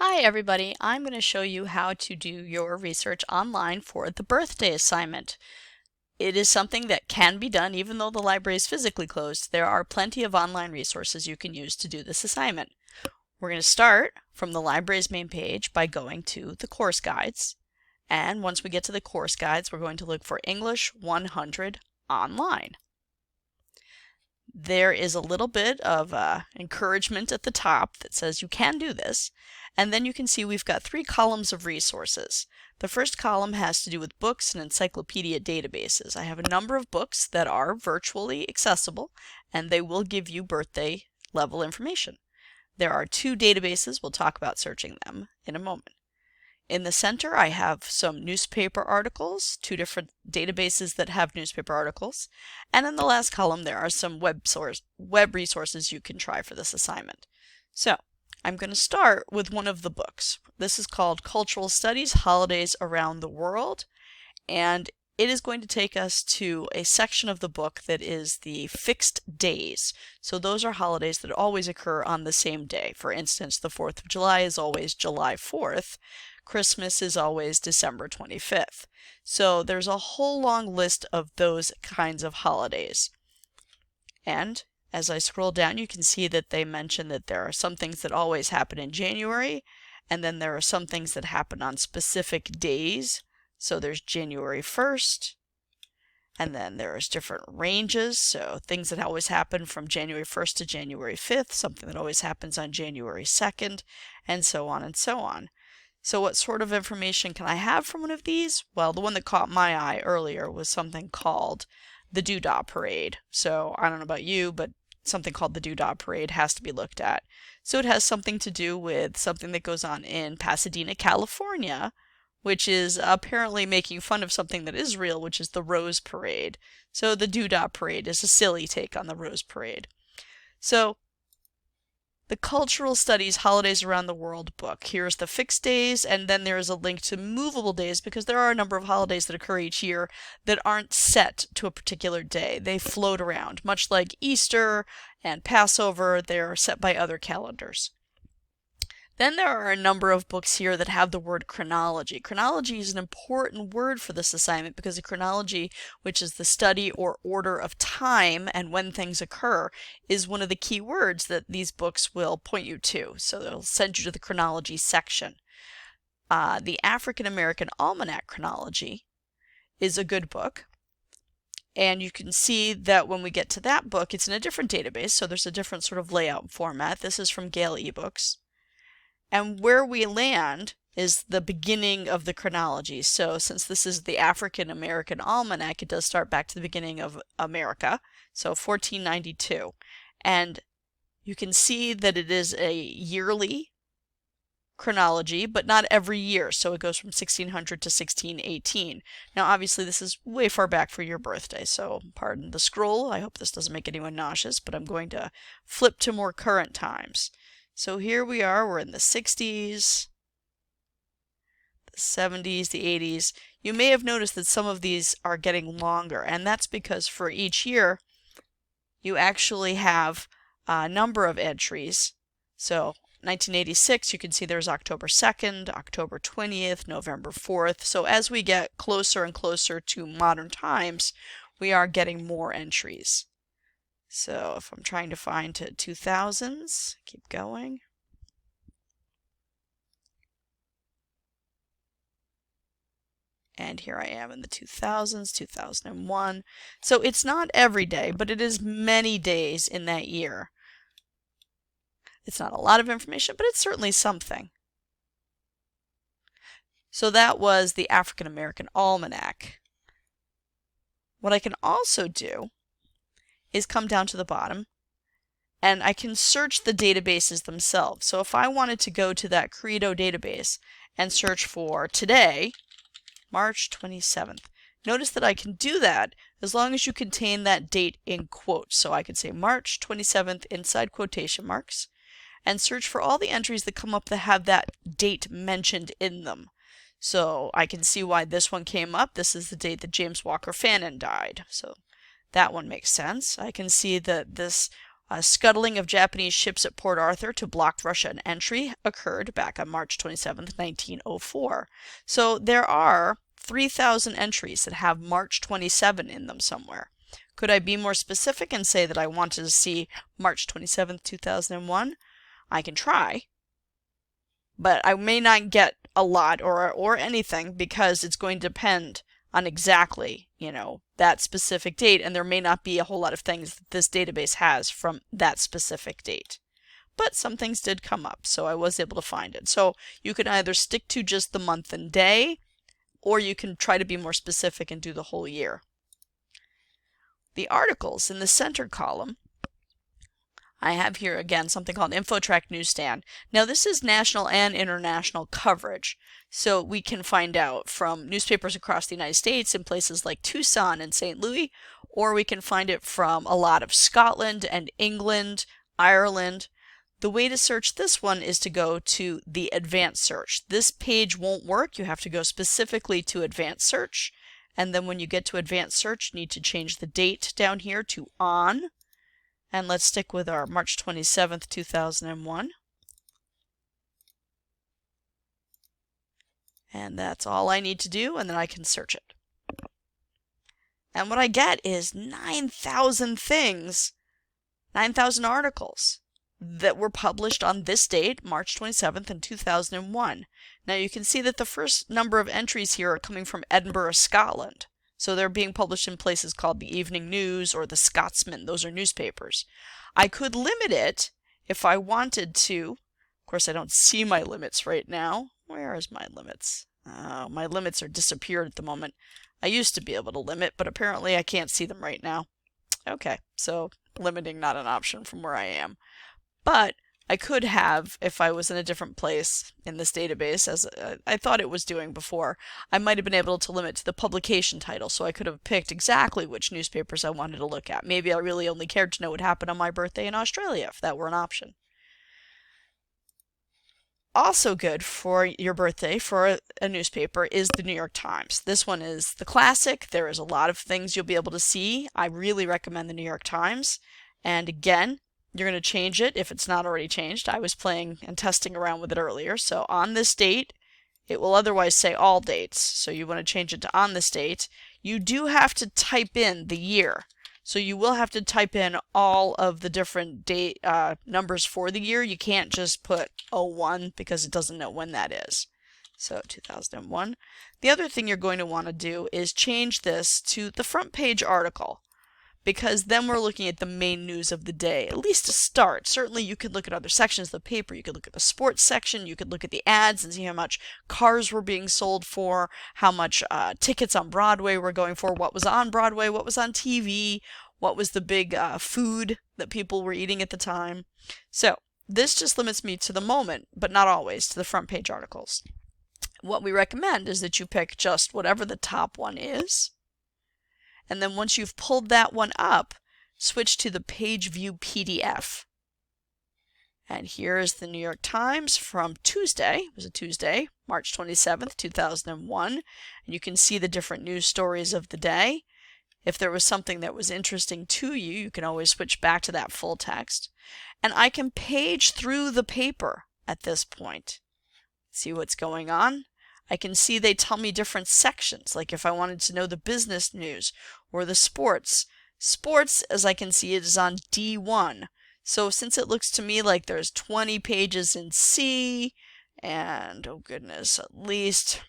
Hi everybody, I'm going to show you how to do your research online for the birthday assignment. It is something that can be done even though the library is physically closed. There are plenty of online resources you can use to do this assignment. We're going to start from the library's main page by going to the course guides. And once we get to the course guides, we're going to look for English 100 online. There is a little bit of encouragement at the top that says you can do this. And then you can see we've got 3 columns of resources. The first column has to do with books and encyclopedia databases. I have a number of books that are virtually accessible, and they will give you birthday level information. There are 2 databases. We'll talk about searching them in a moment. In the center, I have some newspaper articles, 2 different databases that have newspaper articles. And in the last column, there are some web resources you can try for this assignment. So, I'm going to start with one of the books. This is called Cultural Studies, Holidays Around the World. And it is going to take us to a section of the book that is the fixed days. So those are holidays that always occur on the same day. For instance, the 4th of July is always July 4th. Christmas is always December 25th. So there's a whole long list of those kinds of holidays. And as I scroll down, you can see that they mention that there are some things that always happen in January, and then there are some things that happen on specific days. So there's January 1st, and then there's different ranges. So things that always happen from January 1st to January 5th, something that always happens on January 2nd, and so on and so on. So what sort of information can I have from one of these? Well, the one that caught my eye earlier was something called the Doodah Parade. So I don't know about you, but something called the Doodah Parade has to be looked at. So it has something to do with something that goes on in Pasadena, California, which is apparently making fun of something that is real, which is the Rose Parade. So the Doodah Parade is a silly take on the Rose Parade. So the Cultural Studies Holidays Around the World book. Here's the fixed days, and then there is a link to movable days because there are a number of holidays that occur each year that aren't set to a particular day. They float around, much like Easter and Passover. They're set by other calendars. Then there are a number of books here that have the word chronology. Chronology is an important word for this assignment because the chronology, which is the study or order of time and when things occur, is one of the key words that these books will point you to. So they'll send you to the chronology section. The African American Almanac Chronology is a good book. And you can see that when we get to that book, it's in a different database, so there's a different sort of layout format. This is from Gale eBooks. And where we land is the beginning of the chronology. So since this is the African American Almanac, it does start back to the beginning of America, so 1492. And you can see that it is a yearly chronology, but not every year. So it goes from 1600 to 1618. Now, obviously, this is way far back for your birthday, so pardon the scroll. I hope this doesn't make anyone nauseous, but I'm going to flip to more current times. So here we are, we're in the 60s, the 70s, the 80s. You may have noticed that some of these are getting longer, and that's because for each year, you actually have a number of entries. So 1986, you can see there's October 2nd, October 20th, November 4th. So as we get closer and closer to modern times, we are getting more entries. So if I'm trying to find to 2000s, keep going. And here I am in the 2000s, 2001. So it's not every day, but it is many days in that year. It's not a lot of information, but it's certainly something. So that was the African American Almanac. What I can also do is come down to the bottom and I can search the databases themselves. So if I wanted to go to that Credo database and search for today, March 27th, notice that I can do that as long as you contain that date in quotes. So I could say March 27th inside quotation marks and search for all the entries that come up that have that date mentioned in them. So I can see why this one came up. This is the date that James Walker Fannin died. So that one makes sense. I can see that this Scuttling of Japanese ships at Port Arthur to block Russian entry occurred back on March 27th, 1904. So there are 3,000 entries that have March 27 in them somewhere. Could I be more specific and say that I wanted to see March 27th, 2001? I can try, but I may not get a lot or anything because it's going to depend on exactly, that specific date, and there may not be a whole lot of things that this database has from that specific date. But some things did come up, so I was able to find it. So you can either stick to just the month and day, or you can try to be more specific and do the whole year. The articles in the center column, I have here again something called InfoTrack Newsstand. Now this is national and international coverage, so we can find out from newspapers across the United States in places like Tucson and St. Louis, or we can find it from a lot of Scotland and England, Ireland. The way to search this one is to go to the advanced search. This page won't work. You have to go specifically to advanced search. And then when you get to advanced search, you need to change the date down here to on. And let's stick with our March 27th, 2001. And that's all I need to do, and then I can search it. And what I get is 9,000 things, 9,000 articles that were published on this date, March 27th in 2001. Now you can see that the first number of entries here are coming from Edinburgh, Scotland. So they're being published in places called the Evening News or the Scotsman. Those are newspapers. I could limit it if I wanted to. Of course, I don't see my limits right now. Where is my limits? My limits are disappeared at the moment. I used to be able to limit, but apparently I can't see them right now. Okay, so limiting not an option from where I am. But I could have, if I was in a different place in this database, as I thought it was doing before, I might have been able to limit to the publication title, so I could have picked exactly which newspapers I wanted to look at. Maybe I really only cared to know what happened on my birthday in Australia, if that were an option. Also good for your birthday for a newspaper is the New York Times. This one is the classic. There is a lot of things you'll be able to see. I really recommend the New York Times. And again, you're going to change it if it's not already changed. I was playing and testing around with it earlier. So on this date, it will otherwise say all dates. So you want to change it to on this date. You do have to type in the year. So you will have to type in all of the different date numbers for the year. You can't just put 01 because it doesn't know when that is. So 2001. The other thing you're going to want to do is change this to the front page article, because then we're looking at the main news of the day, at least to start. Certainly you could look at other sections of the paper. You could look at the sports section. You could look at the ads and see how much cars were being sold for, how much tickets on Broadway were going for, what was on Broadway, what was on TV, what was the big food that people were eating at the time. So this just limits me to the moment, but not always, to the front page articles. What we recommend is that you pick just whatever the top one is. And then once you've pulled that one up, switch to the page view PDF. And here is the New York Times from Tuesday. It was a Tuesday, March 27th, 2001. And you can see the different news stories of the day. If there was something that was interesting to you, you can always switch back to that full text. And I can page through the paper at this point. See what's going on. I can see they tell me different sections, like if I wanted to know the business news or the sports. Sports, as I can see, it is on D1. So since it looks to me like there's 20 pages in C and, oh goodness, at least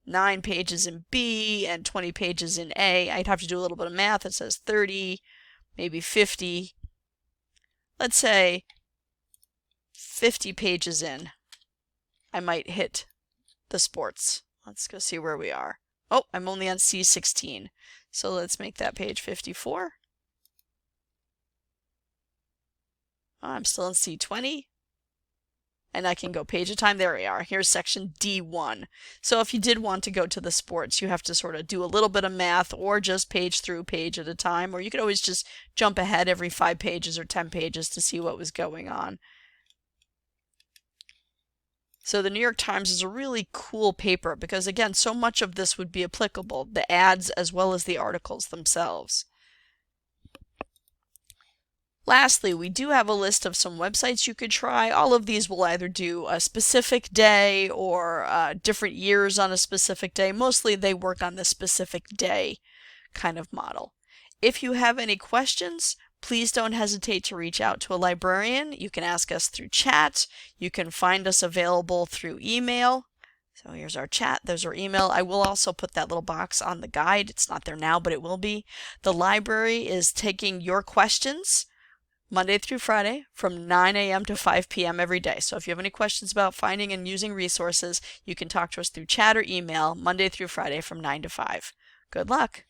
9 pages in B and 20 pages in A, I'd have to do a little bit of math. It says 30, maybe 50. Let's say 50 pages in, I might hit the sports. Let's go see where we are. Oh, I'm only on C16. So let's make that page 54. Oh, I'm still in C20. And I can go page at a time. There we are. Here's section D1. So if you did want to go to the sports, you have to sort of do a little bit of math or just page through page at a time. Or you could always just jump ahead every 5 pages or 10 pages to see what was going on. So the New York Times is a really cool paper because, again, so much of this would be applicable, the ads as well as the articles themselves. Lastly, we do have a list of some websites you could try. All of these will either do a specific day or different years on a specific day. Mostly they work on the specific day kind of model. If you have any questions, please don't hesitate to reach out to a librarian. You can ask us through chat. You can find us available through email. So here's our chat, there's our email. I will also put that little box on the guide. It's not there now, but it will be. The library is taking your questions Monday through Friday from 9 a.m. to 5 p.m. every day. So if you have any questions about finding and using resources, you can talk to us through chat or email Monday through Friday from 9 to 5. Good luck.